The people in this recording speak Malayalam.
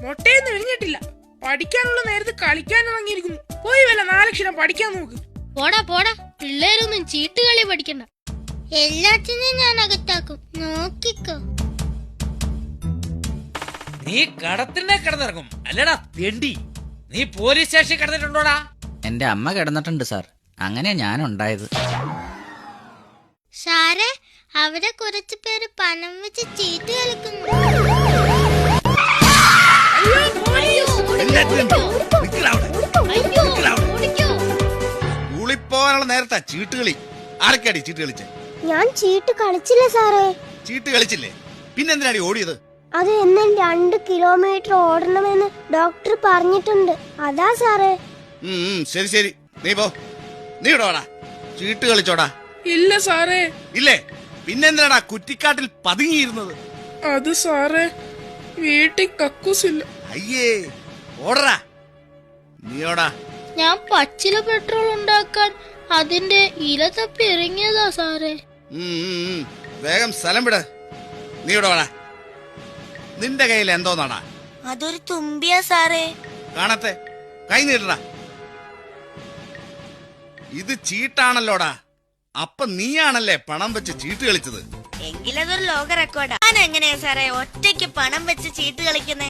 മൊട്ടയൊന്നും വിരിഞ്ഞിട്ടില്ല. പഠിക്കാനുള്ള നേരത്ത് കളിക്കാൻ ഇറങ്ങിയിരിക്കുന്നു. പോയി വല്ല 4 അക്ഷരം പഠിക്കാൻ നോക്ക്. പോടാ പോടാ, പിള്ളേരൊന്നും ചീട്ടുകളി പഠിക്കണ്ട. എല്ലാത്തിനും ഞാൻ അകത്താക്കും, നോക്കിക്കോ. നീ കടത്തിനെ കിടന്നിറങ്ങും അല്ലടാ തെണ്ടി. നീ പോലീസ് സ്റ്റേഷനിൽ കിടന്നിട്ടുണ്ടോടാ? എന്റെ അമ്മ കിടന്നിട്ടുണ്ട് സാർ. അങ്ങനെയാ ഞാൻ ഉണ്ടായത്. സാറേ, അവിടെ കുറച്ചു പേര് പണം വെച്ച് ചീട്ട് കളിക്കുന്നു. സ്കൂളിൽ പോകാനുള്ള നേരത്താ ചീട്ടുകളി. ആരൊക്കെയാടി ചീട്ട് കളിച്ചേ? ഞാൻ ചീട്ട് കളിച്ചില്ല സാറേ. ചീട്ട് കളിച്ചില്ലേ? പിന്നെന്തിനാടി ഓടിയത്? അത് എന്നും 2 കിലോമീറ്റർ ഓടണമെന്ന് ഡോക്ടർ പറഞ്ഞിട്ടുണ്ട്, അതാ സാറേ. ശരി ശരി, നീ പോ. നീ ഇടോടാ, ചീട്ട് കളിച്ചോടാ. ഇല്ല സാറേ. ഇല്ലേ? പിന്നെന്തിനാടാ കുറ്റിക്കാട്ടിൽ പതുങ്ങിയിരുന്നത്? അത് സാറേ, വീട്ടിൽ കക്കൂസില്ല. അയ്യേ, ഓടറാ. നീയോടാ. ഞാൻ പച്ചില പെട്രോൾ ഉണ്ടാക്കാൻ അതിന്റെ ഇല തപ്പി ഇറങ്ങിയതാ സാറേ. വേഗം സ്ഥലം വിട്. നീ ഇടോടാ. നിന്റെ കയ്യിൽ എന്തോന്നാടാ? അതൊരു തുമ്പിയാ സാറേ. കാണത്തെ, കൈ നീട്ടടാ. ഇത് ചീട്ടാണല്ലോടാ. അപ്പൊ നീയാണല്ലേ പണം വെച്ച് ചീട്ട് കളിച്ചത്? എങ്കിലതൊരു ലോക റെക്കോർഡാ. ഞാൻ എങ്ങനെയാ സാറേ ഒറ്റയ്ക്ക് പണം വെച്ച് ചീട്ട് കളിക്കുന്നേ?